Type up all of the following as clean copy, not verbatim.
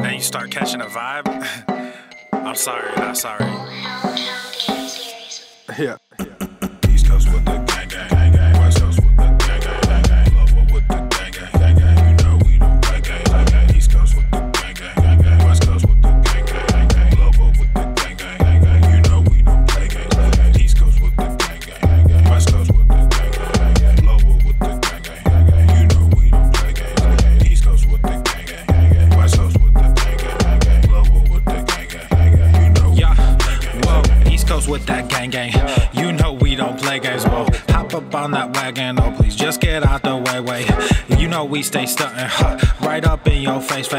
then you start catching a vibe. I'm sorry, not sorry. Yeah. East Coast with the gang, gang, gang, gang. West Coast with the gang, gang, gang, gang. Love with the gang, gang, gang, gang. You know we don't play gang, gang, gang. East Coast with the gang, gang, gang, gang. West Coast with the gang, gang, gang, gang. Love with the gang, gang, gang, gang. You know we don't play gang, gang, gang. East Coast with the gang, gang, gang, gang. West Coast with the gang, gang, gang, gang. Love with the gang, gang, gang, gang. You know we don't play gang, gang, gang. East Coast with the gang, gang, gang, gang. West Coast with the gang, gang, gang, gang. Love with the gang, gang, gang, gang. You know. Yeah. Whoa. East Coast with that gang, gang. You know we don't play games. Whoa. Hop up on that wagon. Oh, please just get out the way. You know we stay stuntin', right up in your face.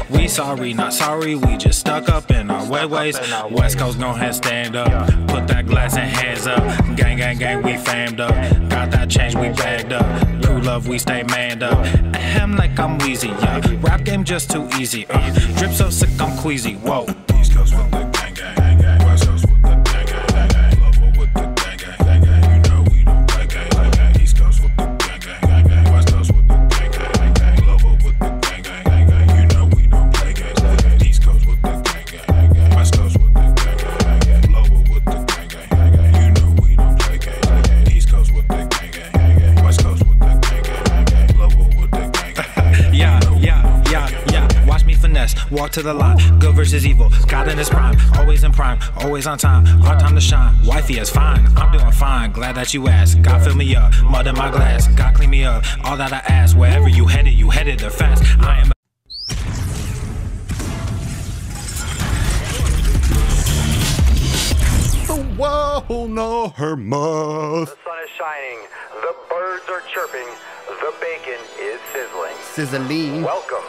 We sorry, not sorry. We just stuck up in our ways. West Coast gon' head stand up. Put that glass and hands up. Gang, gang, gang, we famed up. Got that change, we bagged up. Crew love, we stay manned up. Ahem like I'm wheezy, yeah. Rap game just too easy. Drip so sick, I'm queasy. Whoa. East Coast with the gang, gang, gang, gang. West Coast with the gang, gang, gang, gang. Love with the gang, gang, gang, gang. You know we don't play gang, gang, gang. East Coast with the gang, gang, gang, gang. West Coast with the gang, gang, gang, gang. Love with the gang, gang, gang, gang. You know we don't play gang, gang, gang. East Coast with the gang, gang, gang, gang. West Coast with the gang, gang, gang, gang. Love with the gang, gang, gang, gang. You know we don't play gang, gang, gang. East Coast with the gang, gang, gang, gang. West Coast with the gang, gang, gang, gang. Love with the gang, gang, gang. Yeah. Watch me finesse, walk to the line. Good versus evil, God in his prime. Always in prime, always on time. Our time to shine, wifey is fine. I'm doing fine, glad that you asked. God fill me up, mud in my glass. God clean me up, all that I ask. Wherever you headed there fast. I am. Whoa, no, her mouth. The sun is shining, the birds are chirping, the bacon is sizzling. Sizzling. Welcome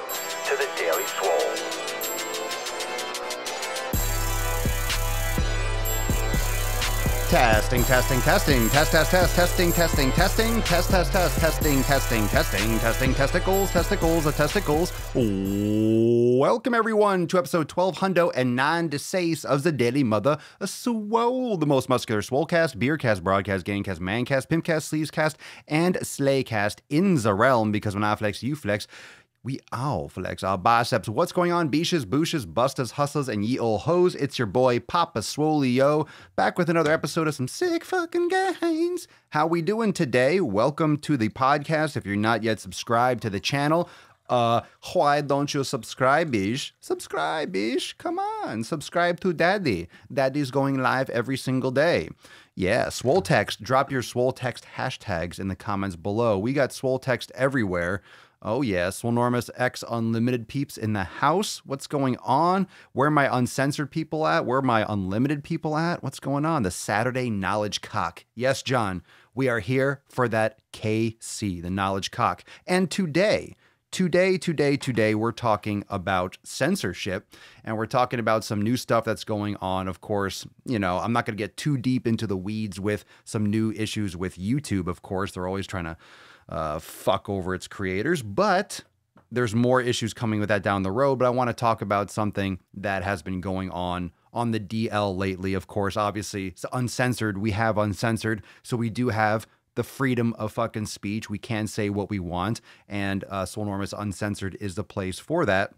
to the Daily Swole. Testing. Testing. Testicles. Welcome everyone to episode 1296 of the Daily Mother Swole, the most muscular swolecast, beercast, broadcast, gangcast, mancast, pimpcast, sleevescast, and slaycast in the realm, because when I flex, you flex. We all flex our biceps. What's going on, beaches, booshes, bustas, hustlers, and ye ol' hoes? It's your boy, Papa Swole, back with another episode of some sick fucking gains. How we doing today? Welcome to the podcast. If you're not yet subscribed to the channel, why don't you subscribe, bish? Subscribe, bish. Come on, subscribe to Daddy. Daddy's going live every single day. Yeah, Swole Text. Drop your Swole Text hashtags in the comments below. We got Swole Text everywhere. Oh yeah, Swolenormous X Unlimited peeps in the house. What's going on? Where are my uncensored people at? Where are my unlimited people at? What's going on? The Saturday Knowledge Cock. Yes, John, we are here for that KC, the Knowledge Cock. And today, we're talking about censorship, and we're talking about some new stuff that's going on. Of course, you know, I'm not going to get too deep into the weeds with some new issues with YouTube. Of course, they're always trying to fuck over its creators, but there's more issues coming with that down the road. But I want to talk about something that has been going on the DL lately. Of course, obviously, it's uncensored. We have uncensored, so we do have the freedom of fucking speech. We can say what we want, and Swolenormous Uncensored is the place for that,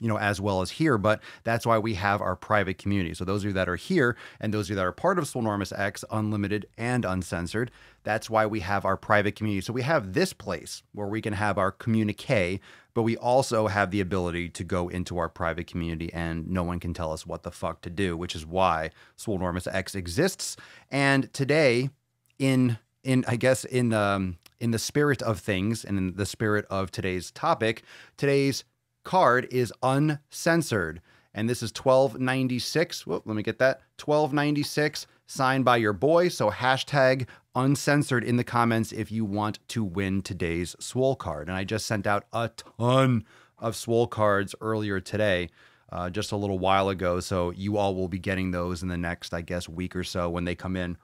you know, as well as here. But that's why we have our private community. So those of you that are here and those of you that are part of Swolenormous X Unlimited and Uncensored, that's why we have our private community. So we have this place where we can have our communique, but we also have the ability to go into our private community and no one can tell us what the fuck to do, which is why Swolenormous X exists. And today, in the spirit of things and in the spirit of today's topic, today's card is uncensored, and this is 1296. Whoop, let me get that. 1296, signed by your boy. So hashtag uncensored in the comments if you want to win today's Swole card. And I just sent out a ton of Swole cards earlier today, just a little while ago. So you all will be getting those in the next, I guess, week or so when they come in.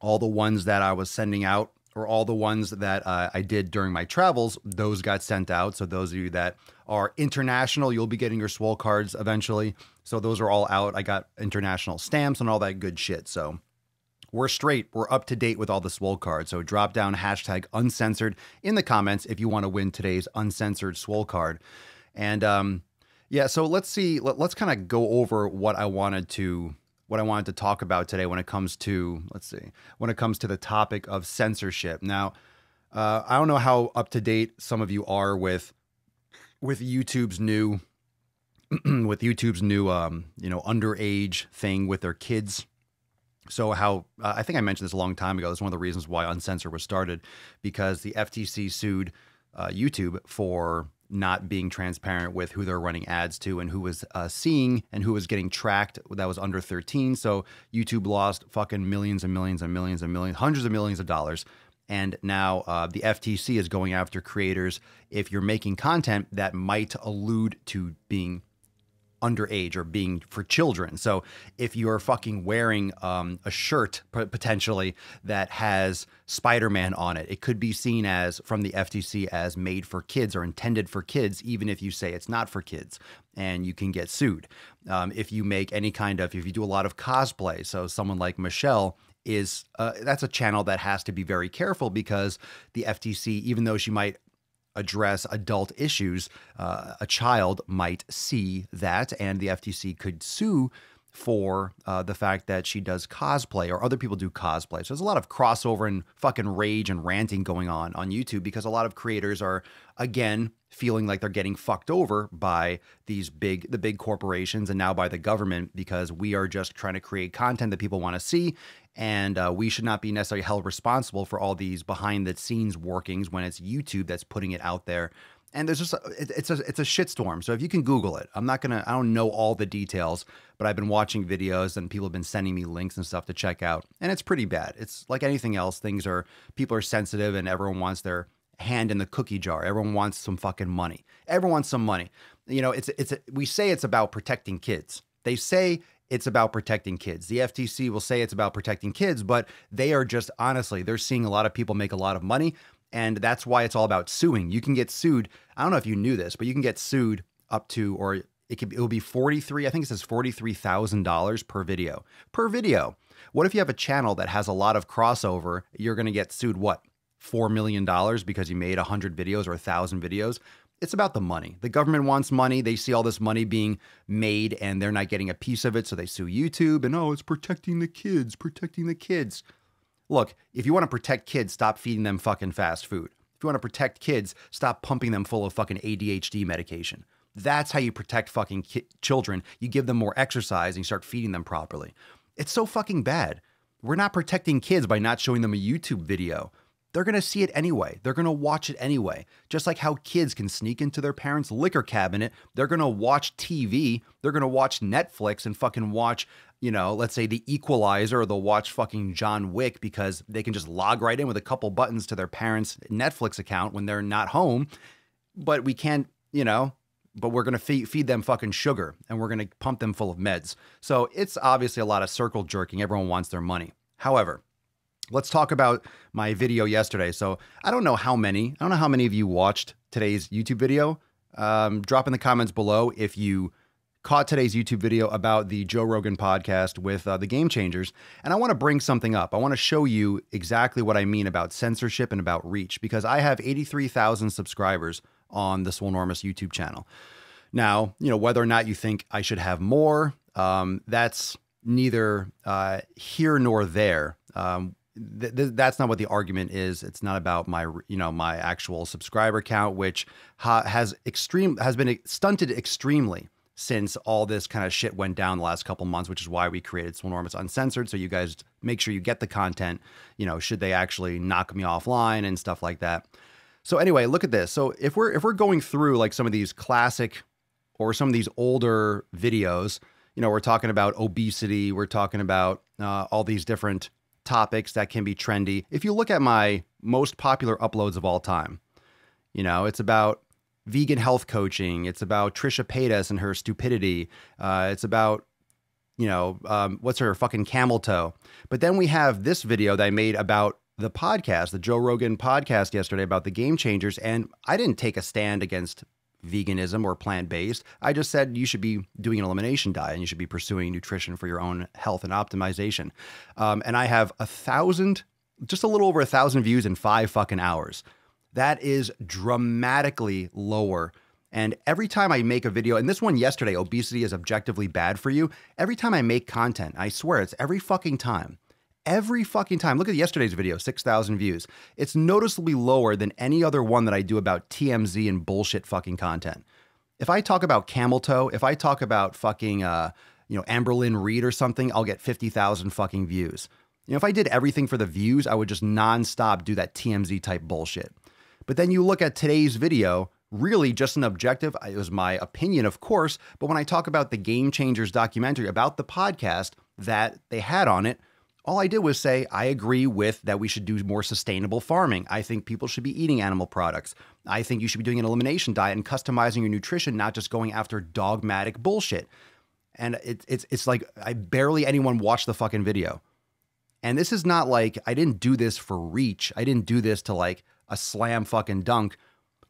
All the ones that I was sending out, or all the ones that I did during my travels, those got sent out. So those of you that are international, you'll be getting your Swole cards eventually. So those are all out. I got international stamps and all that good shit. So we're straight. We're up to date with all the Swole cards. So drop down hashtag uncensored in the comments if you want to win today's uncensored Swole card. And yeah, so let's see. Let's kind of go over what I wanted to talk about today when it comes to, when it comes to the topic of censorship. Now, I don't know how up to date some of you are with YouTube's new underage thing with their kids. So how I think I mentioned this a long time ago. This is one of the reasons why Uncensored was started, because the FTC sued YouTube for not being transparent with who they're running ads to and who was seeing and who was getting tracked that was under 13. So YouTube lost fucking millions and millions and millions and millions, hundreds of millions of dollars. And now the FTC is going after creators if you're making content that might allude to being underage or being for children. So if you're fucking wearing a shirt potentially that has Spider-Man on it, it could be seen as, from the FTC, as made for kids or intended for kids, even if you say it's not for kids, and you can get sued. If you make any kind of, if you do a lot of cosplay, so someone like Michelle is, that's a channel that has to be very careful, because the FTC, even though she might address adult issues, a child might see that, and the FTC could sue for the fact that she does cosplay or other people do cosplay. So there's a lot of crossover and fucking rage and ranting going on YouTube, because a lot of creators are, again, feeling like they're getting fucked over by the big corporations and now by the government, because we are just trying to create content that people want to see. And we should not be necessarily held responsible for all these behind the scenes workings when it's YouTube that's putting it out there. And there's just, it's a shitstorm. So if you can Google it, I don't know all the details, but I've been watching videos and people have been sending me links and stuff to check out. And it's pretty bad. It's like anything else. People are sensitive and everyone wants their hand in the cookie jar. Everyone wants some fucking money. Everyone wants some money. You know, we say it's about protecting kids. They say it's about protecting kids. The FTC will say it's about protecting kids, but they are just, honestly, they're seeing a lot of people make a lot of money. And that's why it's all about suing. You can get sued. I don't know if you knew this, but you can get sued up to, or it'll be $43,000 per video. Per video. What if you have a channel that has a lot of crossover? You're going to get sued, what, $4 million because you made 100 videos or 1,000 videos? It's about the money. The government wants money. They see all this money being made and they're not getting a piece of it. So they sue YouTube and, oh, it's protecting the kids, protecting the kids. Look, if you want to protect kids, stop feeding them fucking fast food. If you want to protect kids, stop pumping them full of fucking ADHD medication. That's how you protect fucking children. You give them more exercise and you start feeding them properly. It's so fucking bad. We're not protecting kids by not showing them a YouTube video. They're going to see it anyway. They're going to watch it anyway. Just like how kids can sneak into their parents' liquor cabinet. They're going to watch TV. They're going to watch Netflix and fucking watch, you know, let's say The Equalizer, or they'll watch fucking John Wick because they can just log right in with a couple buttons to their parents' Netflix account when they're not home. But we can't, you know, but we're going to feed them fucking sugar and we're going to pump them full of meds. So it's obviously a lot of circle jerking. Everyone wants their money. However, let's talk about my video yesterday. So I don't know how many of you watched today's YouTube video. Drop in the comments below if you caught today's YouTube video about the Joe Rogan podcast with the Game Changers. And I want to bring something up. I want to show you exactly what I mean about censorship and about reach, because I have 83,000 subscribers on the Swolenormous YouTube channel. Now, you know, whether or not you think I should have more, that's neither here nor there. That's not what the argument is. It's not about my actual subscriber count, which has been stunted extremely since all this kind of shit went down the last couple months, which is why we created Swolenormous Uncensored. So you guys make sure you get the content, you know, should they actually knock me offline and stuff like that. So anyway, look at this. So if we're going through like some of these classic or some of these older videos, you know, we're talking about obesity, we're talking about all these different topics that can be trendy. If you look at my most popular uploads of all time, you know, it's about vegan health coaching. It's about Trisha Paytas and her stupidity. It's about, you know, what's her fucking camel toe. But then we have this video that I made about the podcast, the Joe Rogan podcast yesterday about the Game Changers. And I didn't take a stand against veganism or plant-based. I just said you should be doing an elimination diet and you should be pursuing nutrition for your own health and optimization. And I have just a little over 1,000 views in 5 fucking hours. That is dramatically lower And every time I make a video, and this one yesterday, obesity is objectively bad for you. Every time I make content, I swear it's every fucking time. Every fucking time. Look at yesterday's video, 6,000 views. It's noticeably lower than any other one that I do about TMZ and bullshit fucking content. If I talk about camel toe, if I talk about fucking, Amberlynn Reed or something, I'll get 50,000 fucking views. If I did everything for the views, I would just nonstop do that TMZ type bullshit. But then you look at today's video, really just an objective. It was my opinion, of course, but when I talk about the Game Changers documentary, about the podcast that they had on it, all I did was say, I agree with that we should do more sustainable farming. I think people should be eating animal products. I think you should be doing an elimination diet and customizing your nutrition, not just going after dogmatic bullshit. And it's like barely anyone watched the fucking video. And this is not like, I didn't do this for reach. I didn't do this to like a slam fucking dunk.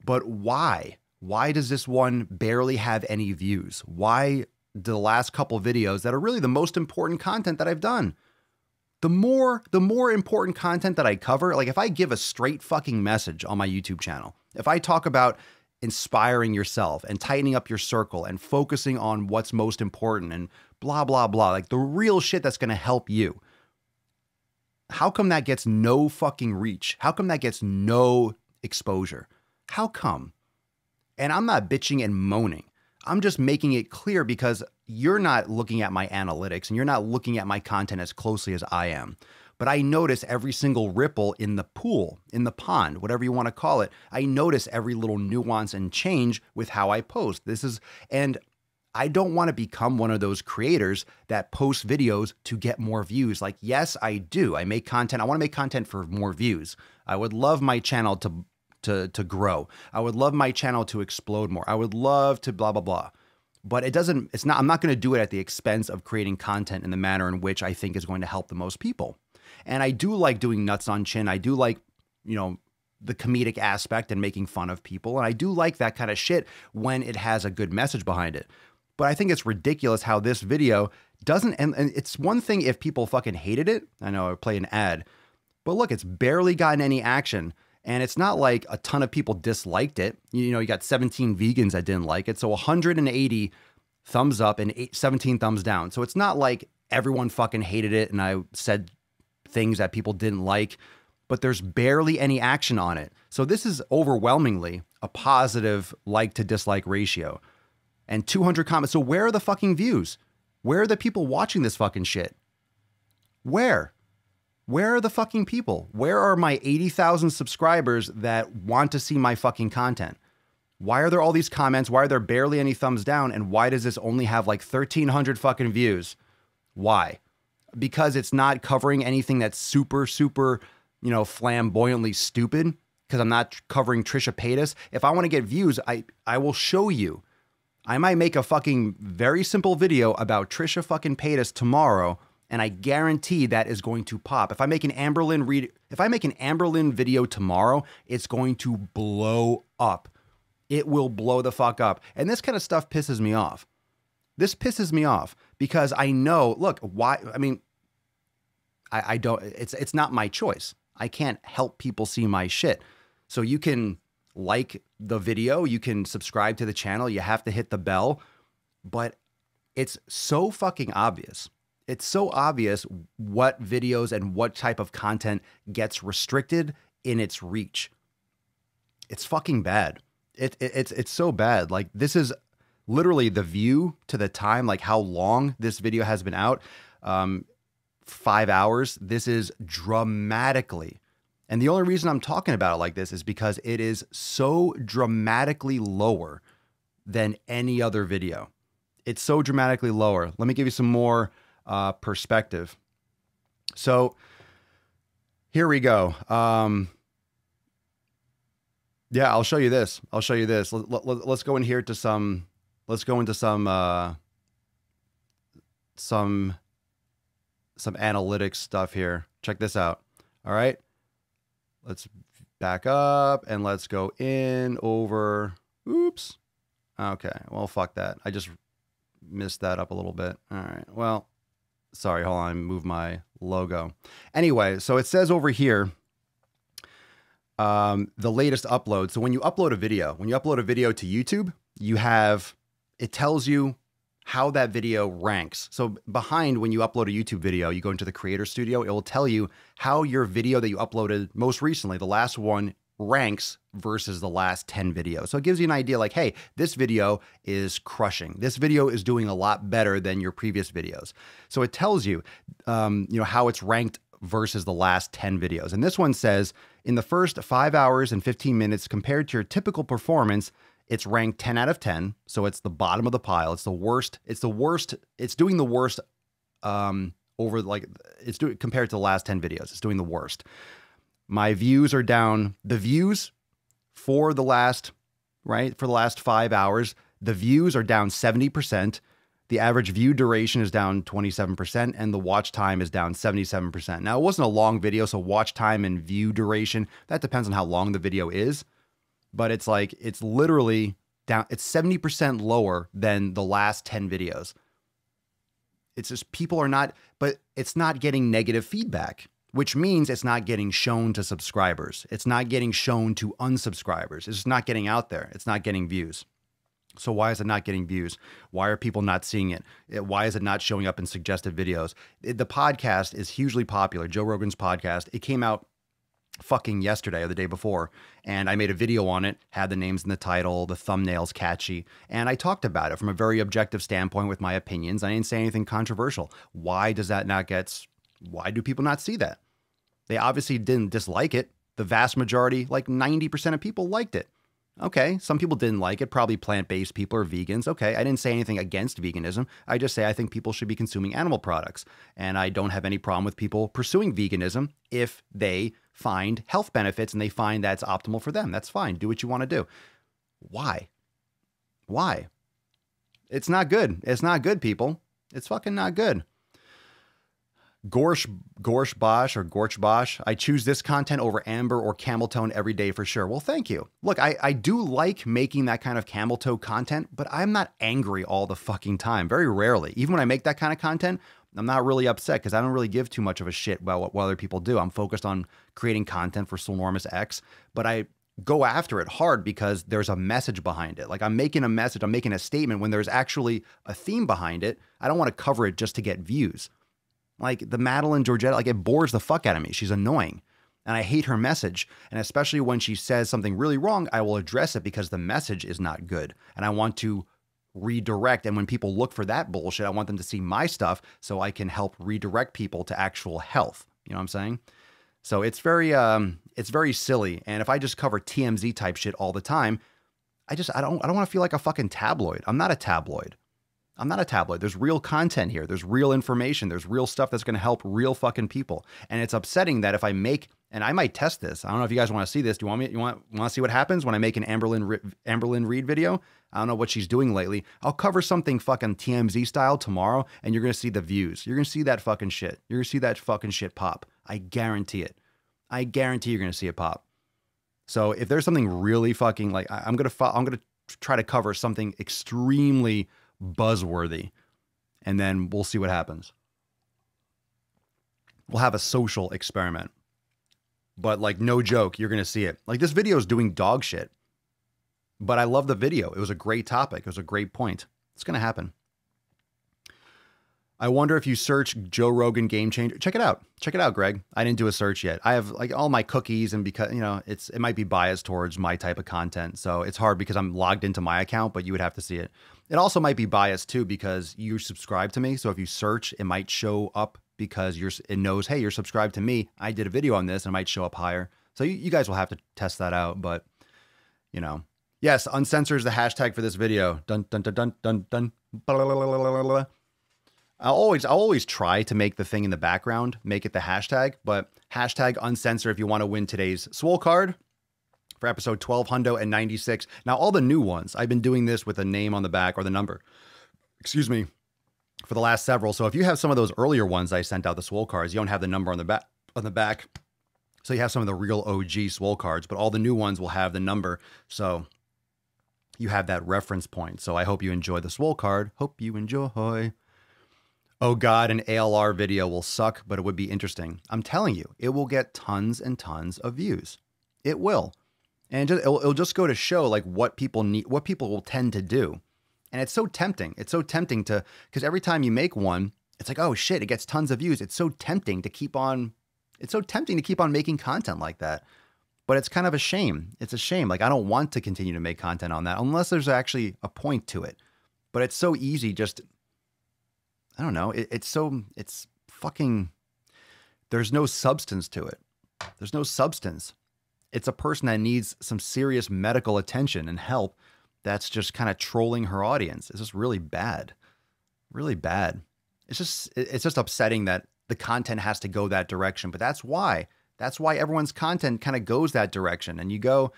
But why? Why does this one barely have any views? Why do the last couple videos that are really the most important content that I've done? The more important content that I cover, like if I give a straight fucking message on my YouTube channel, if I talk about inspiring yourself and tightening up your circle and focusing on what's most important and blah, blah, blah, like the real shit that's going to help you, how come that gets no fucking reach? How come that gets no exposure? How come? And I'm not bitching and moaning. I'm just making it clear because you're not looking at my analytics and you're not looking at my content as closely as I am. But I notice every single ripple in the pool, in the pond, whatever you want to call it. I notice every little nuance and change with how I post. And I don't want to become one of those creators that post videos to get more views. Like, yes, I do. I make content. I want to make content for more views. I would love my channel to grow. I would love my channel to explode more. I would love to blah, blah, blah. But I'm not going to do it at the expense of creating content in the manner in which I think is going to help the most people. And I do like doing nuts on chin. I do like, the comedic aspect and making fun of people. And I do like that kind of shit when it has a good message behind it. But I think it's ridiculous how this video doesn't, and it's one thing if people fucking hated it. I know I play an ad, but look, it's barely gotten any action. And it's not like a ton of people disliked it. You got 17 vegans that didn't like it. So 180 thumbs up and 17 thumbs down. So it's not like everyone fucking hated it and I said things that people didn't like, but there's barely any action on it. So this is overwhelmingly a positive like to dislike ratio. And 200 comments. So where are the fucking views? Where are the people watching this fucking shit? Where are the fucking people? Where are my 80,000 subscribers that want to see my fucking content? Why are there all these comments? Why are there barely any thumbs down? And why does this only have like 1,300 fucking views? Why? Because it's not covering anything that's super, super, flamboyantly stupid. Because I'm not covering Trisha Paytas. If I want to get views, I will show you. I might make a fucking very simple video about Trisha fucking Paytas tomorrow, and I guarantee that is going to pop. If I make an Amberlynn video tomorrow, it's going to blow up. It will blow the fuck up. And this kind of stuff pisses me off. This pisses me off because I know, look, why, I don't, it's not my choice. I can't help people see my shit. So you can like the video, you can subscribe to the channel, you have to hit the bell, but it's so fucking obvious. It's so obvious what videos and what type of content gets restricted in its reach. It's fucking bad. It's so bad. Like, this is literally the view to the time, like how long this video has been out. 5 hours. This is dramatically. And the only reason I'm talking about it like this is because it is so dramatically lower than any other video. It's so dramatically lower. Let me give you some more perspective. So here we go. Yeah, I'll show you this. Let's go in here to some, let's go into some analytics stuff here. Check this out. All right. Let's back up and let's go in over. Oops. Okay. Well, fuck that. I just missed that up a little bit. All right. Well, sorry. Hold on. Move my logo. Anyway, so it says over here, the latest upload. So when you upload a video to YouTube, it tells you how that video ranks. So behind, when you upload a YouTube video, you go into the Creator Studio, it will tell you how your video that you uploaded most recently, the last one, ranks versus the last 10 videos. So it gives you an idea like, hey, this video is crushing. This video is doing a lot better than your previous videos. So it tells you, how it's ranked versus the last 10 videos. And this one says, in the first 5 hours and 15 minutes compared to your typical performance, it's ranked 10 out of 10. So it's the bottom of the pile. It's the worst. It's doing the worst compared to the last 10 videos. It's doing the worst. My views are down. The views for the last 5 hours, the views are down 70%. The average view duration is down 27%, and the watch time is down 77%. Now, it wasn't a long video, so watch time and view duration, that depends on how long the video is. But it's literally down. It's 70% lower than the last 10 videos. It's just but it's not getting negative feedback, which means it's not getting shown to subscribers. It's not getting shown to unsubscribers. It's just not getting out there. It's not getting views. So why is it not getting views? Why are people not seeing it? Why is it not showing up in suggested videos? The podcast is hugely popular. Joe Rogan's podcast. It came out fucking yesterday or the day before, and I made a video on it, had the names in the title, the thumbnail's catchy, and I talked about it from a very objective standpoint with my opinions. I didn't say anything controversial. Why do people not see that? They obviously didn't dislike it. The vast majority, like 90% of people, liked it. Okay, some people didn't like it, probably plant-based people or vegans. Okay, I didn't say anything against veganism. I just say I think people should be consuming animal products. And I don't have any problem with people pursuing veganism if they find health benefits and they find that's optimal for them. That's fine. Do what you want to do. Why? It's not good. It's not good, people. It's fucking not good. Gorsh Bosch. I choose this content over amber or camel tone every day for sure. Well, thank you. Look, I do like making that kind of camel toe content, but I'm not angry all the fucking time. Very rarely. Even when I make that kind of content, I'm not really upset because I don't really give too much of a shit about what other people do. I'm focused on creating content for Swolenormous X, but I go after it hard because there's a message behind it. Like I'm making a message, I'm making a statement when there's actually a theme behind it. I don't want to cover it just to get views. Like the Madeline Georgetta, like it bores the fuck out of me. She's annoying. And I hate her message. And especially when she says something really wrong, I will address it because the message is not good. And I want to redirect. And when people look for that bullshit, I want them to see my stuff so I can help redirect people to actual health. You know what I'm saying? So it's very silly. And if I just cover TMZ type shit all the time, I don't want to feel like a fucking tabloid. I'm not a tabloid. There's real content here. There's real information. There's real stuff that's going to help real fucking people. And it's upsetting that if I make, and I might test this. I don't know if you guys want to see this. Do you want to see what happens when I make an Amberlynn Reed video? I don't know what she's doing lately. I'll cover something fucking TMZ style tomorrow and you're going to see the views. You're going to see that fucking shit. You're going to see that fucking shit pop. I guarantee it. I guarantee you're going to see it pop. So if there's something really fucking like, I'm going to try to cover something extremely buzzworthy, and then we'll see what happens. We'll have a social experiment, but like no joke, you're gonna see it. Like this video is doing dog shit, but I love the video. It was a great topic. It was a great point. It's gonna happen. I wonder if you search Joe Rogan Game Changer. Check it out, Greg. I didn't do a search yet. I have like all my cookies, and because it might be biased towards my type of content, so it's hard because I'm logged into my account, but you would have to see it. It also might be biased too because you subscribe to me. So if you search, it might show up because it knows, hey, you're subscribed to me. I did a video on this and it might show up higher. So you guys will have to test that out. But, yes, uncensor is the hashtag for this video. Dun, dun, dun, dun, dun, dun. Blah, blah, blah, blah, blah, blah. I'll always try to make the thing in the background, make it the hashtag, but hashtag uncensor if you want to win today's Swole card for episode 1296. Now, all the new ones, I've been doing this with a name on the back or the number, for the last several. So if you have some of those earlier ones I sent out, the Swole cards, you don't have the number on the back. So you have some of the real OG Swole cards, but all the new ones will have the number. So you have that reference point. So I hope you enjoy the Swole card. Hope you enjoy. Oh God, an ALR video will suck, but it would be interesting. I'm telling you, it will get tons and tons of views. It will. And it'll just go to show like what people need, what people will tend to do. And it's so tempting. It's so tempting because every time you make one, it's like, oh shit, it gets tons of views. It's so tempting to keep on making content like that. But it's kind of a shame. It's a shame. Like, I don't want to continue to make content on that unless there's actually a point to it. But it's so easy. Just, I don't know. It's fucking, there's no substance to it. There's no substance. It's a person that needs some serious medical attention and help that's just kind of trolling her audience. It's just really bad. Really bad. It's just upsetting that the content has to go that direction. But that's why everyone's content kind of goes that direction. And you go,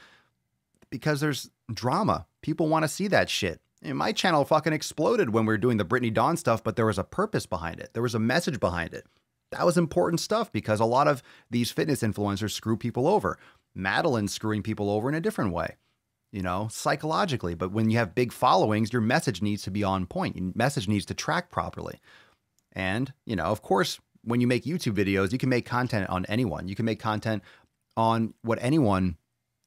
because there's drama. People want to see that shit. And my channel fucking exploded when we were doing the Brittany Dawn stuff, but there was a purpose behind it. There was a message behind it. That was important stuff because a lot of these fitness influencers screw people over. Madeline's screwing people over in a different way, you know, psychologically. But when you have big followings, your message needs to be on point. Your message needs to track properly. And, you know, of course, when you make YouTube videos, you can make content on anyone. You can make content on what anyone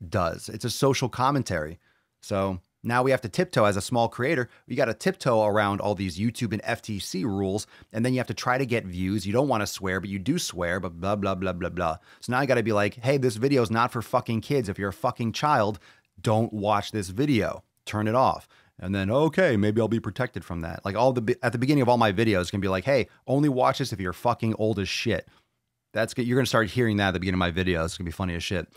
does. It's a social commentary. So now we have to tiptoe as a small creator. You got to tiptoe around all these YouTube and FTC rules. And then you have to try to get views. You don't want to swear, but you do swear, but blah, blah, blah, blah, blah. So now I got to be like, hey, this video is not for fucking kids. If you're a fucking child, don't watch this video. Turn it off. And then, okay, maybe I'll be protected from that. Like at the beginning of all my videos, it's going to be like, hey, only watch this if you're fucking old as shit. That's good. You're going to start hearing that at the beginning of my videos. It's going to be funny as shit.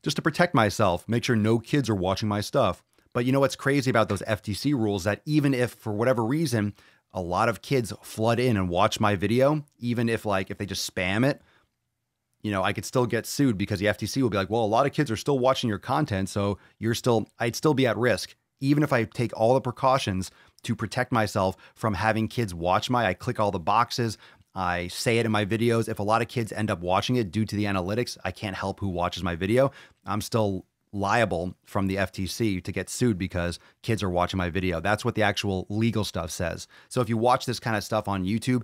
Just to protect myself, make sure no kids are watching my stuff. But you know what's crazy about those FTC rules? That even if for whatever reason, a lot of kids flood in and watch my video, even if they just spam it, you know, I could still get sued because the FTC will be like, well, a lot of kids are still watching your content. So I'd still be at risk. Even if I take all the precautions to protect myself from having kids watch I click all the boxes, I say it in my videos. If a lot of kids end up watching it due to the analytics, I can't help who watches my video. I'm still liable from the FTC to get sued because kids are watching my video. That's what the actual legal stuff says. So if you watch this kind of stuff on YouTube,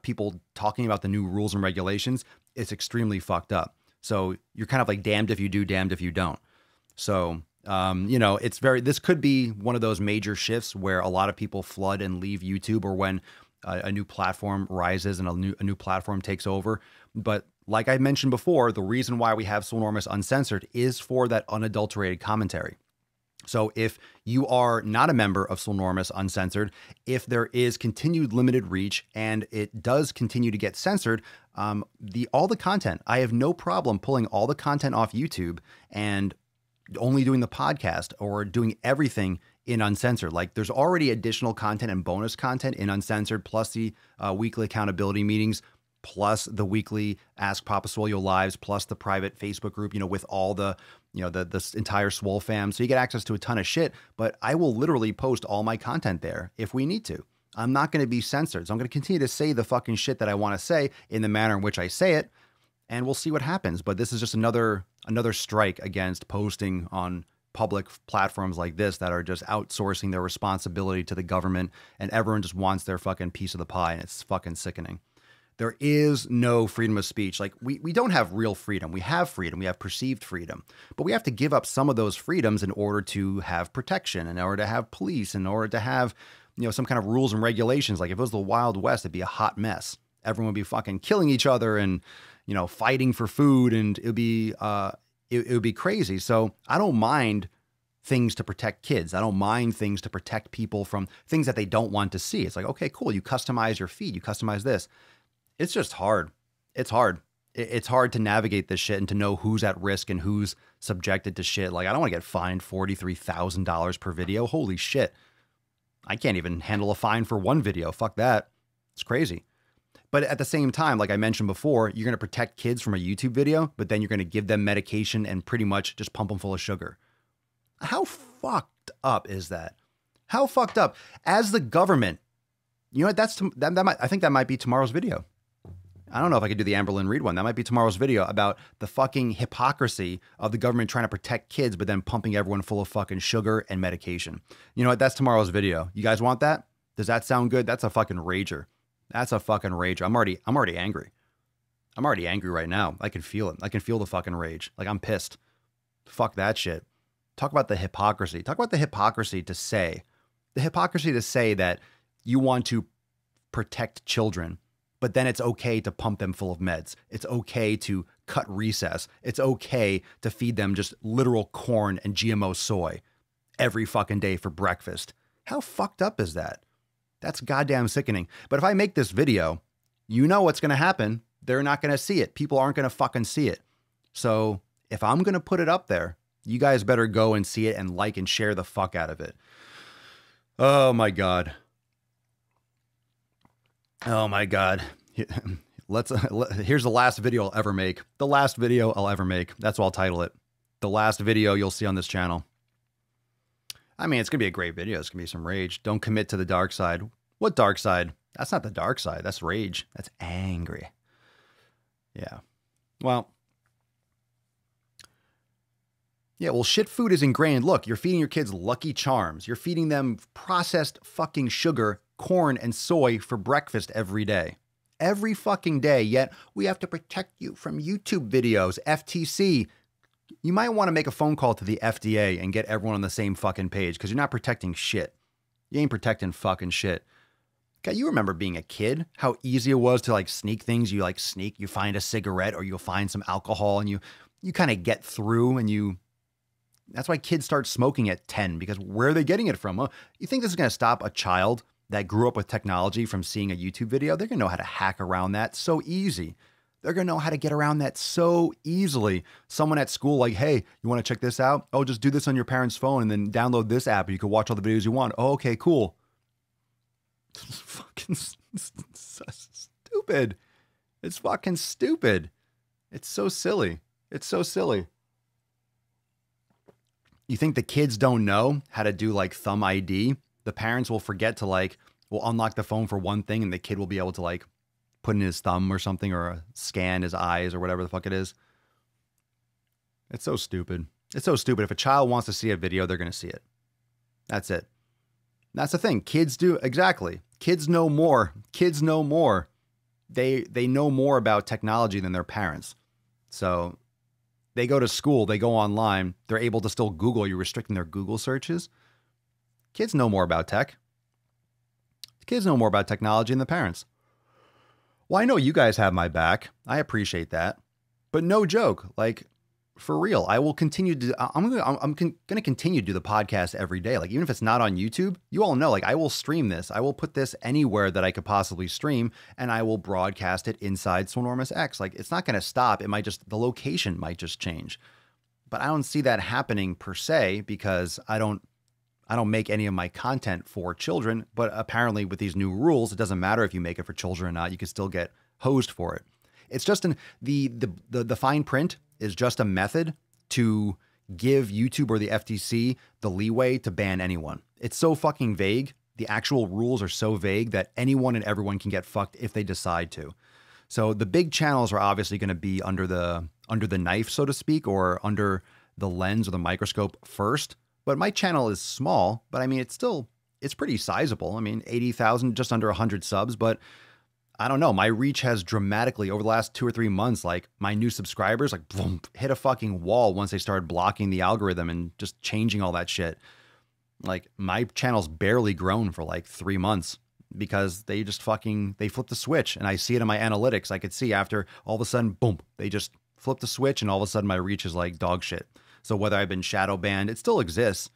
people talking about the new rules and regulations, it's extremely fucked up. So you're kind of like damned if you do, damned if you don't. So you know, this could be one of those major shifts where a lot of people flood and leave YouTube, or when a new platform rises and a new platform takes over. But like I mentioned before, the reason why we have Swolenormous Uncensored is for that unadulterated commentary. So if you are not a member of Swolenormous Uncensored, if there is continued limited reach and it does continue to get censored, all the content, I have no problem pulling all the content off YouTube and only doing the podcast or doing everything in Uncensored. Like, there's already additional content and bonus content in Uncensored, plus the weekly accountability meetings, plus the weekly Ask Papa Swole lives, plus the private Facebook group, you know, with all the, you know, the entire Swole fam. So you get access to a ton of shit, but I will literally post all my content there if we need to. I'm not going to be censored. So I'm going to continue to say the fucking shit that I want to say in the manner in which I say it, and we'll see what happens. But this is just another strike against posting on public platforms like this that are just outsourcing their responsibility to the government, and everyone just wants their fucking piece of the pie, and it's fucking sickening. There is no freedom of speech. Like, we don't have real freedom. We have freedom. We have perceived freedom. But we have to give up some of those freedoms in order to have protection, in order to have police, in order to have, you know, some kind of rules and regulations. Like, if it was the Wild West, it'd be a hot mess. Everyone would be fucking killing each other and, you know, fighting for food, and it would be crazy. So I don't mind things to protect kids. I don't mind things to protect people from things that they don't want to see. It's like, okay, cool. You customize your feed. You customize this. It's just hard. It's hard. It's hard to navigate this shit and to know who's at risk and who's subjected to shit. Like, I don't want to get fined $43,000 per video. Holy shit. I can't even handle a fine for one video. Fuck that. It's crazy. But at the same time, like I mentioned before, you're going to protect kids from a YouTube video, but then you're going to give them medication and pretty much just pump them full of sugar. How fucked up is that? How fucked up? As the government, you know what? I think that might be tomorrow's video. I don't know if I could do the Amberlynn Reed one. That might be tomorrow's video about the fucking hypocrisy of the government trying to protect kids, but then pumping everyone full of fucking sugar and medication. You know what? That's tomorrow's video. You guys want that? Does that sound good? That's a fucking rager. That's a fucking rage. I'm already angry. I'm already angry right now. I can feel it. I can feel the fucking rage. Like, I'm pissed. Fuck that shit. Talk about the hypocrisy. Talk about the hypocrisy to say that you want to protect children, but then it's okay to pump them full of meds. It's okay to cut recess. It's okay to feed them just literal corn and GMO soy every fucking day for breakfast. How fucked up is that? That's goddamn sickening. But if I make this video, you know what's going to happen. They're not going to see it. People aren't going to fucking see it. So if I'm going to put it up there, you guys better go and see it and like and share the fuck out of it. Oh my God. Oh my God. Here's the last video I'll ever make. The last video I'll ever make. That's what I'll title it. The last video you'll see on this channel. I mean, it's going to be a great video. It's going to be some rage. Don't commit to the dark side. What dark side? That's not the dark side. That's rage. That's angry. Yeah. Well, shit food is ingrained. Look, you're feeding your kids Lucky Charms. You're feeding them processed fucking sugar, corn, and soy for breakfast every day. Every fucking day, yet we have to protect you from YouTube videos, FTC. You might want to make a phone call to the FDA and get everyone on the same fucking page because you're not protecting shit. You ain't protecting fucking shit. God, you remember being a kid, how easy it was to like sneak things. You like sneak, you find a cigarette or you'll find some alcohol and you kind of get through and that's why kids start smoking at 10 because where are they getting it from? You think this is going to stop a child that grew up with technology from seeing a YouTube video? They're going to know how to hack around that so easy. They're going to know how to get around that so easily. Someone at school like, hey, you want to check this out? Oh, just do this on your parents' phone and then download this app. You can watch all the videos you want. Oh, okay, cool. It's fucking stupid. It's fucking stupid. It's so silly. It's so silly. You think the kids don't know how to do like thumb ID? The parents will forget to will unlock the phone for one thing and the kid will be able to put in his thumb or something or scan his eyes or whatever the fuck it is. It's so stupid. It's so stupid. If a child wants to see a video, they're going to see it. That's it. That's the thing. Kids do. Exactly. Kids know more. Kids know more. They know more about technology than their parents. So they go to school, they go online, they're able to still Google. You're restricting their Google searches. Kids know more about tech. Kids know more about technology than the parents. Well, I know you guys have my back. I appreciate that. But no joke, for real, I will continue to, I'm going to continue to do the podcast every day. Even if it's not on YouTube, you all know, I will stream this. I will put this anywhere that I could possibly stream and I will broadcast it inside Swolenormous X. It's not going to stop. It might just, the location might just change. But I don't see that happening per se because I don't make any of my content for children, but apparently with these new rules, it doesn't matter if you make it for children or not, you can still get hosed for it. It's just the fine print is just a method to give YouTube or the FTC the leeway to ban anyone. It's so fucking vague. The actual rules are so vague that anyone and everyone can get fucked if they decide to. So the big channels are obviously going to be under the knife, so to speak, or under the lens or the microscope first. But my channel is small, but I mean, it's pretty sizable. I mean, 80,000, just under 100 subs, but I don't know. My reach has dramatically over the last 2 or 3 months, my new subscribers, boom, hit a fucking wall once they started blocking the algorithm and just changing all that shit. My channel's barely grown for 3 months because they just they flipped the switch and I see it in my analytics. I could see after all of a sudden, boom, they just flipped the switch and all of a sudden my reach is like dog shit. So whether I've been shadow banned, it still exists.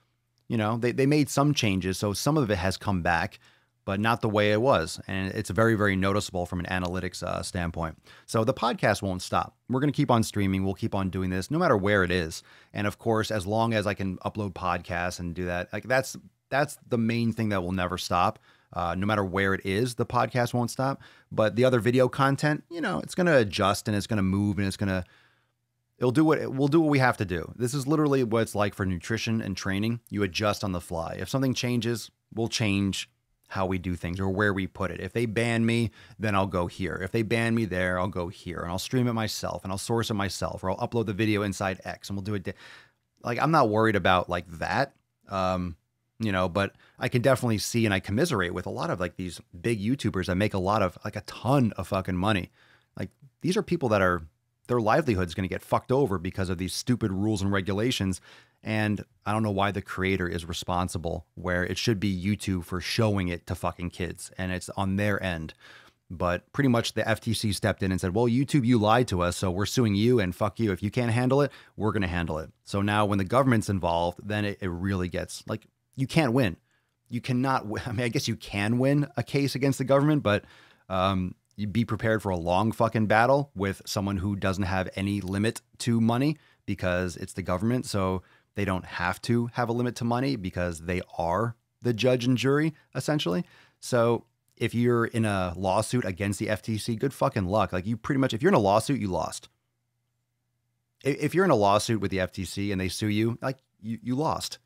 They made some changes. So some of it has come back, but not the way it was. And it's very, very noticeable from an analytics standpoint. So the podcast won't stop. We're going to keep on streaming. We'll keep on doing this no matter where it is. And of course, as long as I can upload podcasts and do that, that's the main thing that will never stop. No matter where it is, the podcast won't stop. But the other video content, it's going to adjust and it's going to move and we'll do what we have to do. This is literally what it's like for nutrition and training. You adjust on the fly. If something changes, we'll change how we do things or where we put it. If they ban me, then I'll go here. If they ban me there, I'll go here and I'll stream it myself and I'll source it myself or I'll upload the video inside X and we'll do it. I'm not worried about that. But I can definitely see and I commiserate with a lot of these big YouTubers that make a ton of fucking money. These are people that are their livelihood is going to get fucked over because of these stupid rules and regulations. And I don't know why the creator is responsible, where it should be YouTube for showing it to fucking kids, and it's on their end. But pretty much the FTC stepped in and said, well, YouTube, you lied to us, so we're suing you, and fuck you. If you can't handle it, we're going to handle it. So now when the government's involved, then it really gets, like, you can't win. You cannot, I mean, I guess you can win a case against the government, but you be prepared for a long fucking battle with someone who doesn't have any limit to money because it's the government. So they don't have to have a limit to money because they are the judge and jury, essentially. So if you're in a lawsuit against the FTC, good fucking luck. Like, you pretty much, if you're in a lawsuit, you lost. If you're in a lawsuit with the FTC and they sue you, like, you lost.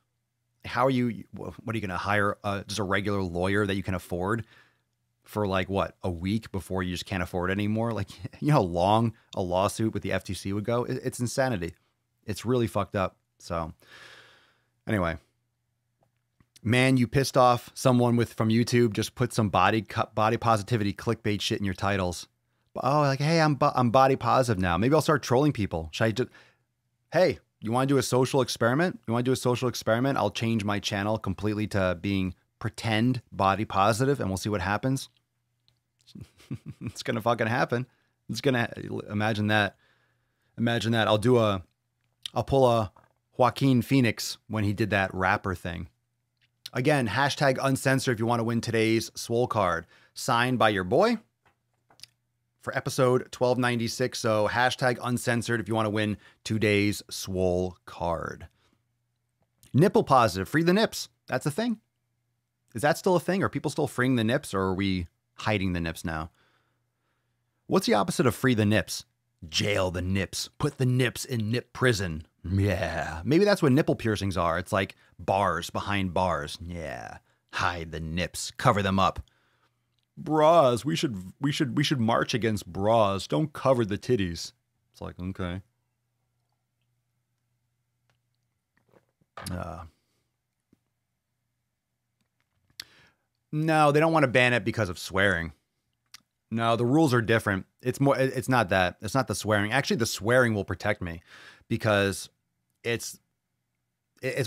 How are you, what are you going to hire just a regular lawyer that you can afford for, like, what, a week before you just can't afford it anymore? Like, you know how long a lawsuit with the FTC would go? It's insanity. It's really fucked up. So anyway, man, you pissed off someone from YouTube. Just put some body positivity clickbait shit in your titles. Oh, like, hey, I'm body positive now. Maybe I'll start trolling people. Should I just, hey, you want to do a social experiment? You want to do a social experiment? I'll change my channel completely to being pretend body positive, and we'll see what happens. It's gonna fucking happen. It's gonna, imagine that. Imagine that. I'll pull a Joaquin Phoenix when he did that rapper thing. Again, hashtag uncensored if you want to win today's Swole card, signed by your boy for episode 1296. So hashtag uncensored if you want to win today's Swole card. Nipple positive, free the nips. That's a thing. Is that still a thing? Are people still freeing the nips, or are we hiding the nips now? What's the opposite of free the nips? Jail the nips. Put the nips in nip prison. Yeah. Maybe that's what nipple piercings are. It's like bars behind bars. Yeah. Hide the nips. Cover them up. Bras. We should march against bras. Don't cover the titties. It's like, okay. No, they don't want to ban it because of swearing. No, the rules are different. It's not that. It's not the swearing. Actually, the swearing will protect me because it's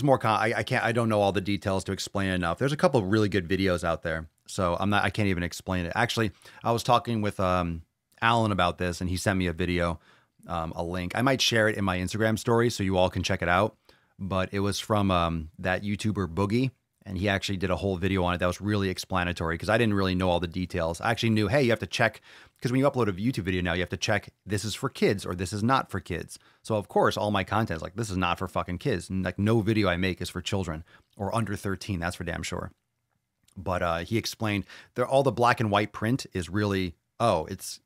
more, I don't know all the details to explain it enough. There's a couple of really good videos out there. So I can't even explain it. Actually, I was talking with Alan about this, and he sent me a video, a link. I might share it in my Instagram story so you all can check it out. But it was from that YouTuber Boogie. And he actually did a whole video on it that was really explanatory because I didn't really know all the details. I actually knew, hey, you have to check, because when you upload a YouTube video now, you have to check this is for kids or this is not for kids. So of course, all my content is like, this is not for fucking kids. And like, no video I make is for children or under 13. That's for damn sure. But he explained all the black and white print is really, it's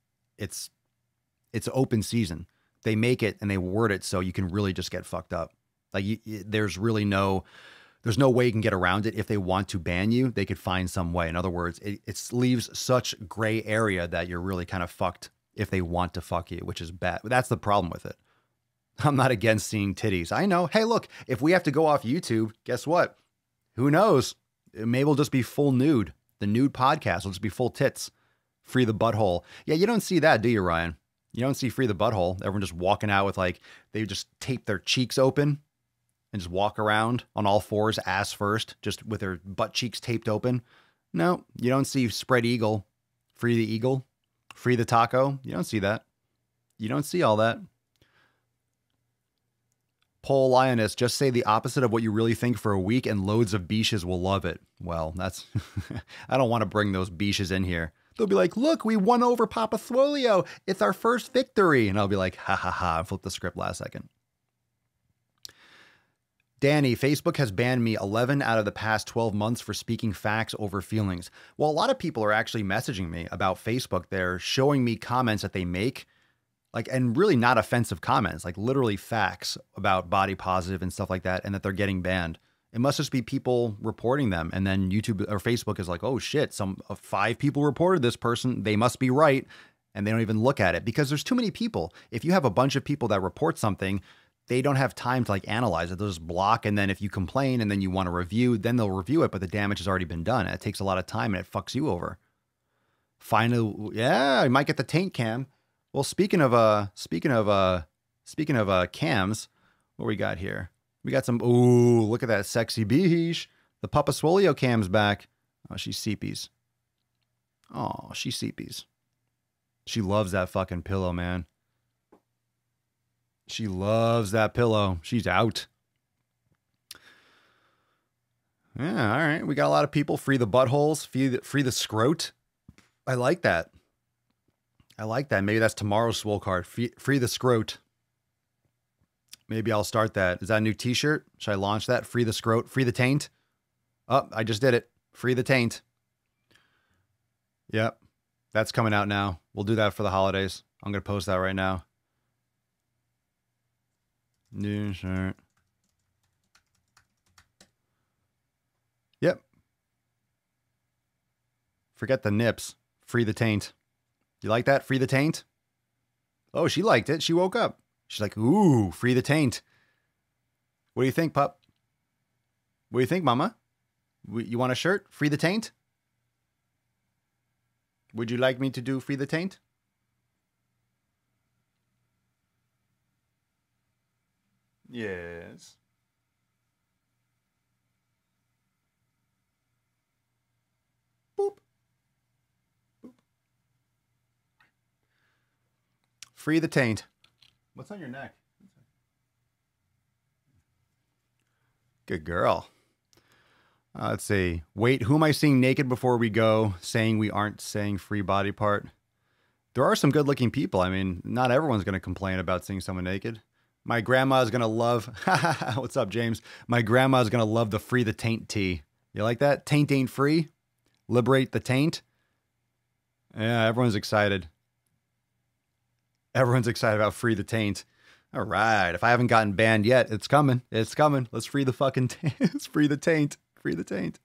open season. They make it and they word it so you can really just get fucked up. Like there's no way you can get around it. If they want to ban you, they could find some way. In other words, it leaves such gray area that you're really kind of fucked if they want to fuck you, which is bad. That's the problem with it. I'm not against seeing titties. I know. Hey, look, if we have to go off YouTube, guess what? Who knows? Maybe it'll just be full nude. The nude podcast will just be full tits. Free the butthole. Yeah, you don't see that, do you, Ryan? You don't see free the butthole. Everyone just walking out with like, they just tape their cheeks open and just walk around on all fours, ass first, just with their butt cheeks taped open. No, you don't see spread eagle, free the eagle, free the taco. You don't see that. You don't see all that. Pole Lioness, just say the opposite of what you really think for a week and loads of biches will love it. Well, that's, I don't want to bring those biches in here. They'll be like, look, we won over Papa Swolio. It's our first victory. And I'll be like, ha ha ha, I flipped the script last second. Danny, Facebook has banned me 11 out of the past 12 months for speaking facts over feelings. Well, a lot of people are actually messaging me about Facebook. They're showing me comments that they make, like, and really not offensive comments, like literally facts about body positive and stuff like that, and that they're getting banned. It must just be people reporting them. And then YouTube or Facebook is like, oh shit, 5 people reported this person. They must be right. And they don't even look at it because there's too many people. If you have a bunch of people that report something, they don't have time to like analyze it. They'll just block. And then if you complain and then you want to review, then they'll review it, but the damage has already been done. And it takes a lot of time and it fucks you over. Finally, yeah, I might get the taint cam. Well, speaking of cams, what we got here? We got some. Ooh, look at that sexy beehish. The Papa Swolio cam's back. Oh, she's seepies. Oh, she's seepies. She loves that fucking pillow, man. She loves that pillow. She's out. Yeah, all right. We got a lot of people. Free the buttholes. Free the scrote. I like that. I like that. Maybe that's tomorrow's Swole card. Free the scrote. Maybe I'll start that. Is that a new t-shirt? Should I launch that? Free the scrote. Free the taint. Oh, I just did it. Free the taint. Yep. That's coming out now. We'll do that for the holidays. I'm going to post that right now. New shirt. Yep. Forget the nips. Free the taint. You like that? Free the taint? Oh, she liked it. She woke up. She's like, ooh, free the taint. What do you think, pup? What do you think, mama? You want a shirt? Free the taint? Would you like me to do free the taint? Yes. Boop. Boop. Free the taint. What's on your neck? Good girl. Let's see. Wait, who am I seeing naked before we go? Saying we aren't saying free body part. There are some good looking people. I mean, not everyone's going to complain about seeing someone naked. My grandma's going to love. What's up, James? My grandma's going to love the free the taint tea. You like that? Taint ain't free. Liberate the taint. Yeah, everyone's excited. Everyone's excited about free the taint. All right. If I haven't gotten banned yet, it's coming. It's coming. Let's free the fucking taint. Let's free the taint. Free the taint.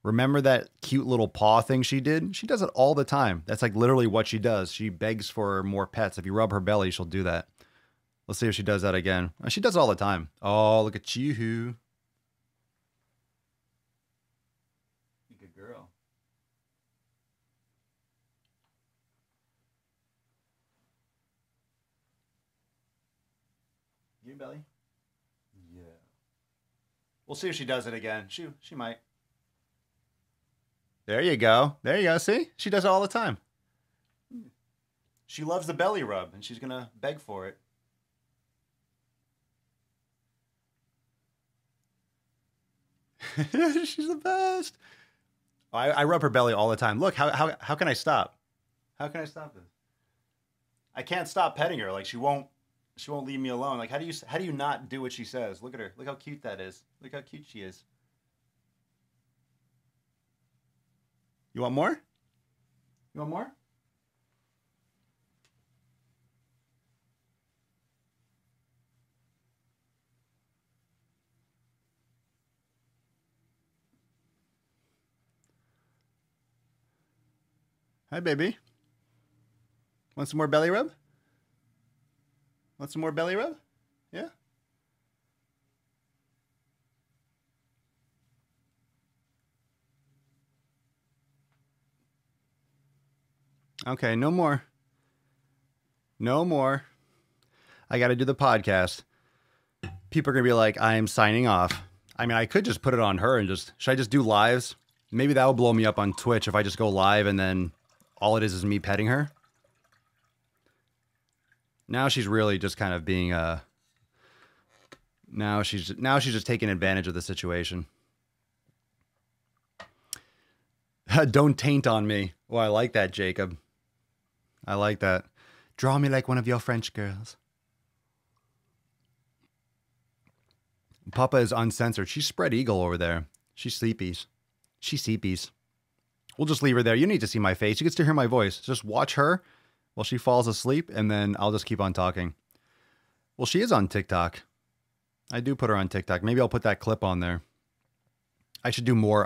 Remember that cute little paw thing she did? She does it all the time. That's like literally what she does. She begs for more pets. If you rub her belly, she'll do that. Let's see if she does that again. She does it all the time. Oh, look at you. Good girl. You belly? Yeah. We'll see if she does it again. She might. There you go. There you go. See? She does it all the time. She loves the belly rub, and she's going to beg for it. She's the best. I rub her belly all the time. Look, how can I stop? How can I stop this? I can't stop petting her. Like she won't leave me alone. Like how do you not do what she says? Look at her. Look how cute that is. Look how cute she is. You want more? You want more? Hi, baby. Want some more belly rub? Want some more belly rub? Yeah? Okay, no more. No more. I got to do the podcast. People are going to be like, I'm signing off. I mean, I could just put it on her and should I just do lives? Maybe that will blow me up on Twitch if I just go live and then all it is me petting her. Now she's really just kind of being now she's just taking advantage of the situation. Don't taint on me. Oh, I like that, Jacob. I like that. Draw me like one of your French girls. Papa is uncensored. She's spread eagle over there. She's sleepies. She's seepies. We'll just leave her there. You need to see my face. You can still hear my voice. Just watch her while she falls asleep, and then I'll just keep on talking. Well, she is on TikTok. I do put her on TikTok. Maybe I'll put that clip on there. I should do more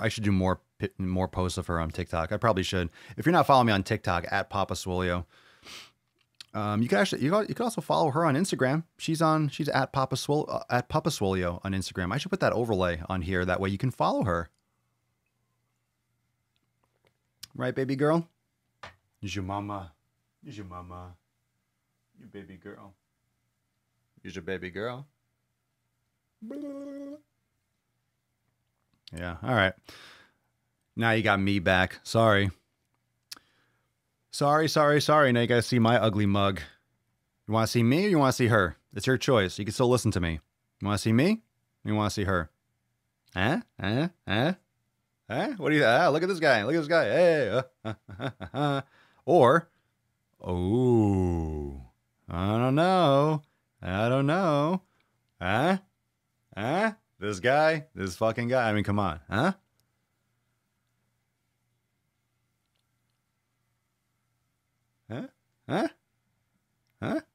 posts of her on TikTok. I probably should. If you're not following me on TikTok, at Papa Swolio, you can also follow her on Instagram. She's at Papa Swolio on Instagram. I should put that overlay on here. That way you can follow her. Right, baby girl? Is your mama? Here's your mama. Your baby girl. Here's your baby girl. Yeah, all right. Now you got me back. Sorry. Sorry. Now you got to see my ugly mug. You want to see me or you want to see her? It's your choice. You can still listen to me. You want to see me or you want to see her? Huh? What do you... look at this guy. Look at this guy. Hey. Or... Oh... I don't know. Huh? This guy? This fucking guy? I mean, come on. Huh?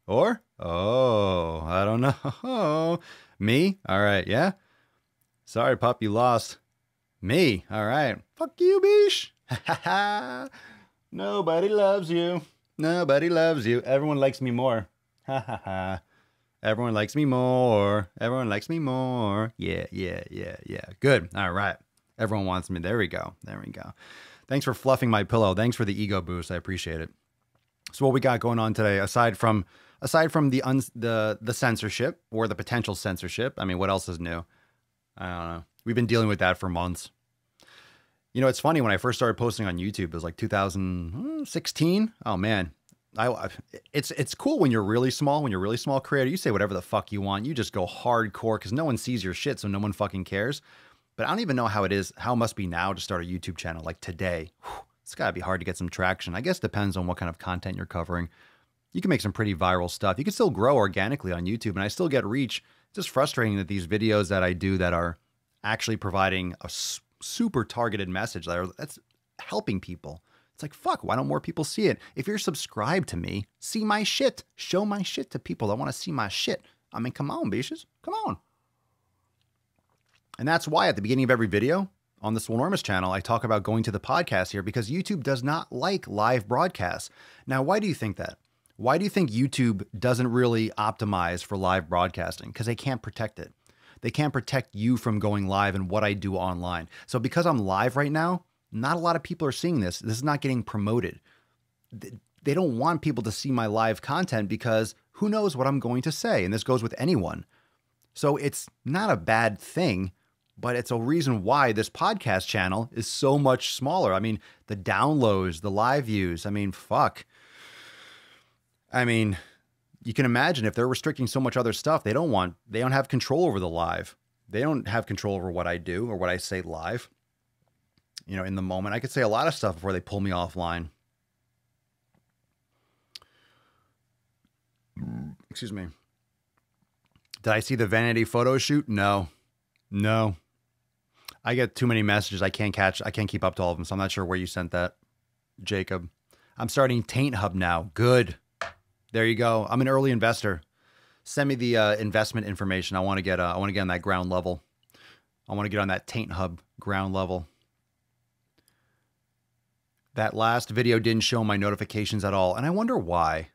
Or? Oh, I don't know. Me? All right, yeah? Sorry, pup, you lost. Me? All right. Fuck you, bish. Nobody loves you. Nobody loves you. Everyone likes me more. Ha ha ha. Everyone likes me more. Everyone likes me more. Yeah. Good. All right. Everyone wants me. There we go. Thanks for fluffing my pillow. Thanks for the ego boost. I appreciate it. So what we got going on today, aside from the censorship or the potential censorship, I mean, what else is new? I don't know. We've been dealing with that for months. You know, it's funny, when I first started posting on YouTube, it was like 2016. Oh man. It's cool when you're really small, creator, you say whatever the fuck you want. You just go hardcore because no one sees your shit, so no one fucking cares. But I don't even know how it must be now to start a YouTube channel like today. It's gotta be hard to get some traction. I guess it depends on what kind of content you're covering. You can make some pretty viral stuff. You can still grow organically on YouTube and I still get reach. It's just frustrating that these videos that I do that are actually providing a super targeted message that's helping people. It's like, fuck, why don't more people see it? If you're subscribed to me, see my shit. Show my shit to people that want to see my shit. I mean, come on, bitches. Come on. And that's why at the beginning of every video on the Swolenormous channel, I talk about going to the podcast here because YouTube does not like live broadcasts. Now, why do you think that? Why do you think YouTube doesn't really optimize for live broadcasting? Because they can't protect it. They can't protect you from going live and what I do online. So because I'm live right now, not a lot of people are seeing this. This is not getting promoted. They don't want people to see my live content because who knows what I'm going to say? And this goes with anyone. So it's not a bad thing, but it's a reason why this podcast channel is so much smaller. I mean, the downloads, the live views, I mean, fuck. I mean, you can imagine if they're restricting so much other stuff, they don't have control over the live. They don't have control over what I do or what I say live. You know, in the moment, I could say a lot of stuff before they pull me offline. Excuse me. Did I see the vanity photo shoot? No. I get too many messages. I can't keep up to all of them. So I'm not sure where you sent that, Jacob. I'm starting Taint Hub now. Good. There you go. I'm an early investor. Send me the investment information. I want to get on that ground level. I want to get on that Taint Hub ground level. That last video didn't show my notifications at all. And I wonder why.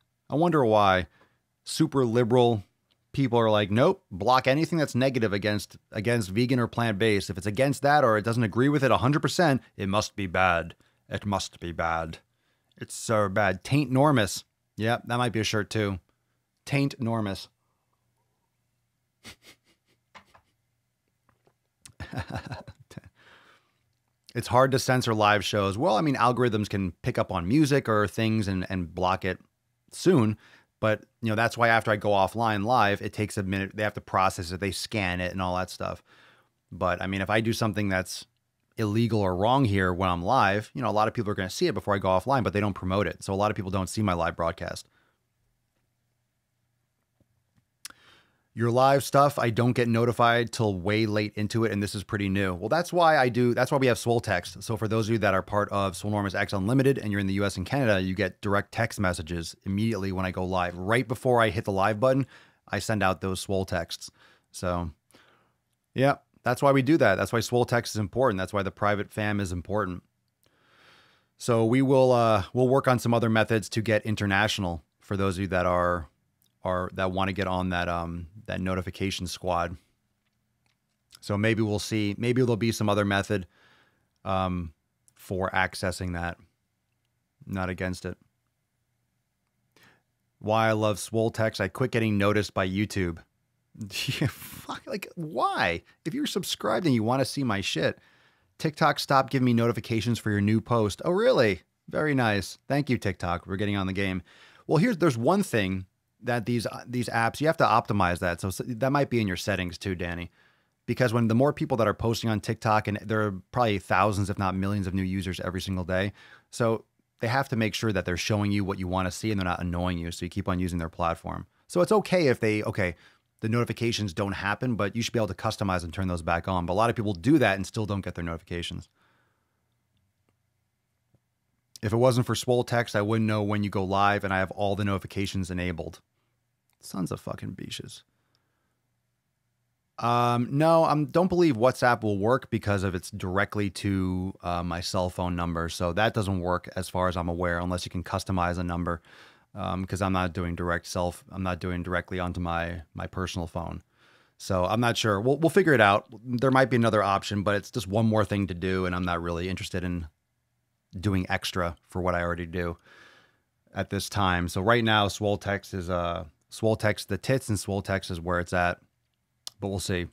Super liberal people are like, nope, block anything that's negative against vegan or plant-based. If it's against that or it doesn't agree with it 100%, it must be bad. It must be bad. It's so bad. Taint Normous. Yeah, that might be a shirt too. Taint Normous. It's hard to censor live shows. Well, I mean, algorithms can pick up on music or things and block it soon. But, you know, that's why after I go offline live, it takes a minute. They have to process it. They scan it and all that stuff. But, I mean, if I do something that's illegal or wrong here when I'm live, you know, a lot of people are going to see it before I go offline, but they don't promote it. So a lot of people don't see my live broadcast. Your live stuff, I don't get notified till way late into it, and this is pretty new. Well, that's why we have Swole Text. So for those of you that are part of Swolenormous X Unlimited and you're in the US and Canada, you get direct text messages immediately when I go live. Right before I hit the live button, I send out those Swole Texts. So, yeah, that's why we do that. That's why Swole Text is important. That's why the private fam is important. So we'll work on some other methods to get international for those of you that that want to get on that notification squad. So maybe we'll see. Maybe there'll be some other method for accessing that. Not against it. Why I love Swole Text. I quit getting noticed by YouTube. Yeah, fuck, like, why? If you're subscribed and you want to see my shit, TikTok stopped giving me notifications for your new post. Oh, really? Very nice. Thank you, TikTok. We're getting on the game. Well, there's one thing that these apps, you have to optimize that. So that might be in your settings too, Danny. Because when the more people that are posting on TikTok, and there are probably thousands, if not millions of new users every single day. So they have to make sure that they're showing you what you want to see and they're not annoying you. So you keep on using their platform. So it's okay if the notifications don't happen, but you should be able to customize and turn those back on. But a lot of people do that and still don't get their notifications. If it wasn't for Swole Text, I wouldn't know when you go live, and I have all the notifications enabled. Sons of fucking beaches. No, I don't believe WhatsApp will work because of it's directly to my cell phone number. So that doesn't work as far as I'm aware, unless you can customize a number. Because I'm not doing I'm not doing directly onto my personal phone. So I'm not sure. We'll figure it out. There might be another option, but it's just one more thing to do, and I'm not really interested in doing extra for what I already do at this time. So right now, Swole Text is Swole Text the tits, and Swole Text is where it's at. But we'll see.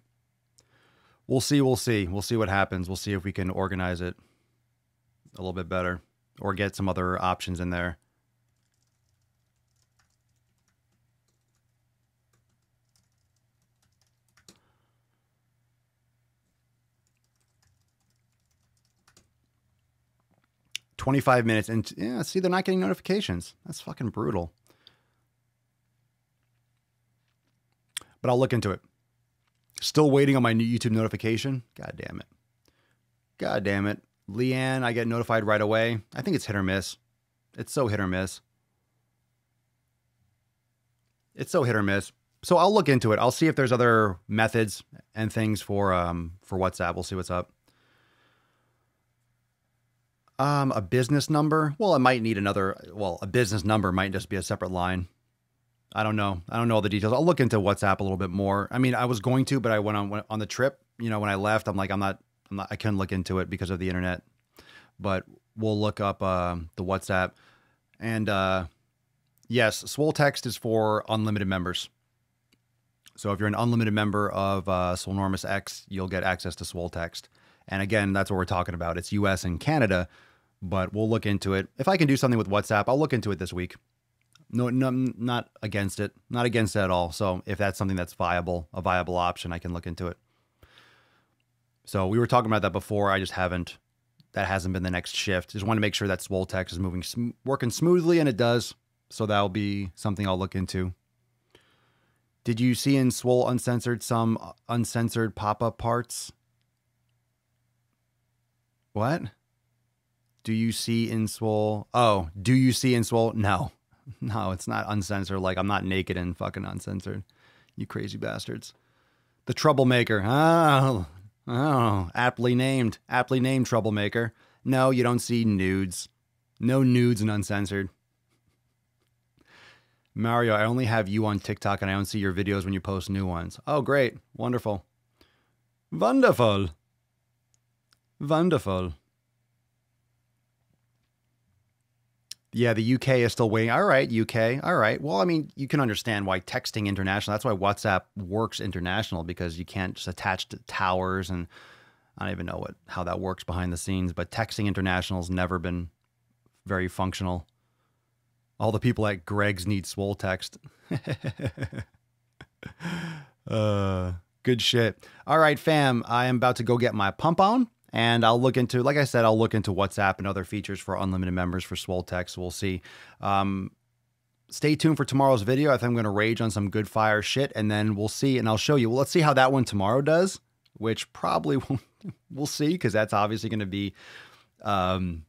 We'll see. We'll see what happens. We'll see if we can organize it a little bit better or get some other options in there. "25 minutes and yeah, see, they're not getting notifications. That's fucking brutal. But I'll look into it. Still waiting on my new YouTube notification. God damn it. God damn it. Leanne, I get notified right away. I think it's hit or miss. It's so hit or miss. It's so hit or miss. So I'll look into it. I'll see if there's other methods and things for WhatsApp. We'll see what's up. A business number? Well, it might need a business number might just be a separate line. I don't know. I don't know all the details. I'll look into WhatsApp a little bit more. I mean, I was going to, but I went on the trip. You know, when I left, I'm like, I couldn't look into it because of the internet. But we'll look up the WhatsApp. And yes, Swole Text is for unlimited members. So if you're an unlimited member of Swolenormous X, you'll get access to Swole Text. And again, that's what we're talking about. It's US and Canada, but we'll look into it. If I can do something with WhatsApp, I'll look into it this week. No, not against it. Not against it at all. So if that's something that's a viable option, I can look into it. So we were talking about that before. That hasn't been the next shift. Just want to make sure that Swole Text is working smoothly, and it does. So that'll be something I'll look into. Did you see in Swole Uncensored some uncensored pop-up parts? What? Do you see in Swole? Oh, do you see in Swole? No. No, it's not uncensored. Like, I'm not naked and fucking uncensored. You crazy bastards. The Troublemaker. Oh, aptly named Troublemaker. No, you don't see nudes. No nudes and uncensored. Mario, I only have you on TikTok and I don't see your videos when you post new ones. Oh, great. Wonderful. Wonderful. Wonderful. Yeah, the UK is still waiting. All right, UK. All right. Well, I mean, you can understand why texting international. That's why WhatsApp works international, because you can't just attach to towers, and I don't even know how that works behind the scenes. But texting international has never been very functional. All the people at Greg's need Swole Text. Good shit. All right, fam. I am about to go get my pump on. And I'll look into, like I said, I'll look into WhatsApp and other features for unlimited members for Swole Text. We'll see. Stay tuned for tomorrow's video. I think I'm going to rage on some good fire shit, and then we'll see. And I'll show you. Well, let's see how that one tomorrow does, which probably we'll see, because that's obviously going to be, it's going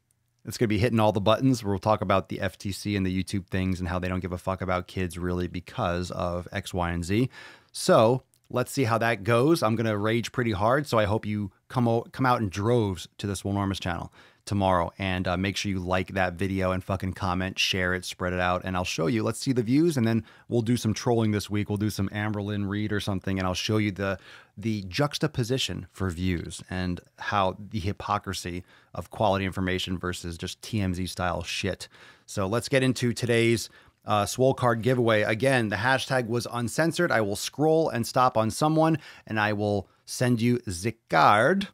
to be hitting all the buttons. We'll talk about the FTC and the YouTube things and how they don't give a fuck about kids really because of X, Y, and Z. So let's see how that goes. I'm going to rage pretty hard, so I hope you come out in droves to the Swolenormous channel tomorrow, and make sure you like that video and fucking comment, share it, spread it out, and I'll show you. Let's see the views, and then we'll do some trolling this week. We'll do some Amberlynn Reid or something, and I'll show you the juxtaposition for views and how the hypocrisy of quality information versus just TMZ style shit. So let's get into today's Swole card giveaway. Again, the hashtag was uncensored. I will scroll and stop on someone, and I will send you the card.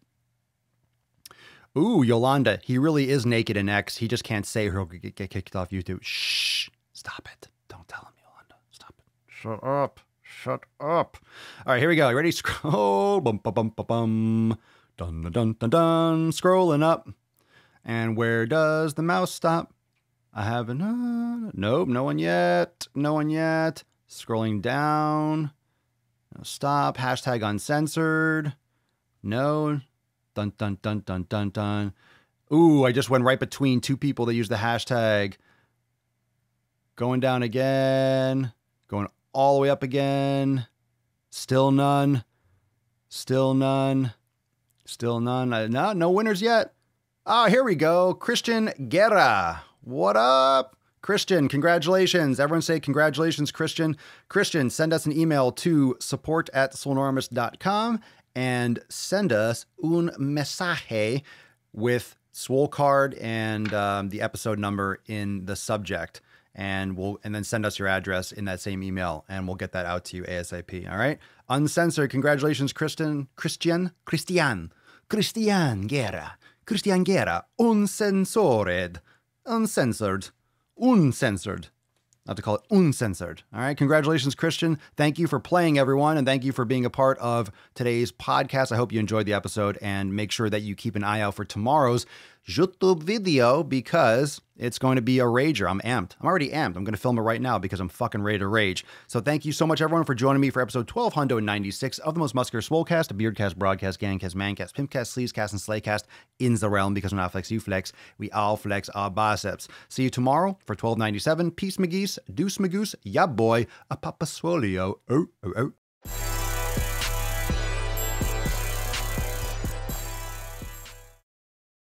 Ooh, Yolanda, he really is naked in X. He just can't say he'll get kicked off YouTube. Shh, stop it. Don't tell him, Yolanda. Stop it. Shut up. Shut up. All right, here we go. You ready? Scroll. Bum, bum, bum, bum, bum. Dun, dun, dun, dun, dun. Scrolling up. And where does the mouse stop? I haven't. Nope, no one yet. No one yet. Scrolling down. No, stop. Hashtag uncensored. No. Dun, dun, dun, dun, dun, dun. Ooh, I just went right between two people that use the hashtag. Going down again. Going all the way up again. Still none. Still none. Still none. No winners yet. Ah, here we go. Christian Guerra. What up? Christian, congratulations. Everyone say congratulations, Christian. Christian, send us an email to support@swolenormous.com and send us un mensaje with Swole card and the episode number in the subject. And then send us your address in that same email, and we'll get that out to you ASAP. All right. Uncensored. Congratulations, Christian Guerra. Christian Guerra. Uncensored. Uncensored. Uncensored. Not to call it uncensored. All right. Congratulations, Christian. Thank you for playing, everyone. And thank you for being a part of today's podcast. I hope you enjoyed the episode, and make sure that you keep an eye out for tomorrow's YouTube video, because it's going to be a rager. I'm amped. I'm already amped. I'm going to film it right now because I'm fucking ready to rage. So thank you so much, everyone, for joining me for episode 1296 of the Most Muscular Swolecast, a Beardcast, Broadcast, Gangcast, Mancast, Pimpcast, Sleevescast, and Slaycast in the realm, because when I flex, you flex. We all flex our biceps. See you tomorrow for 1297. Peace, McGeese. Deuce, Magoose. Yeah, boy. A Papa Swolio. Oh, oh, oh.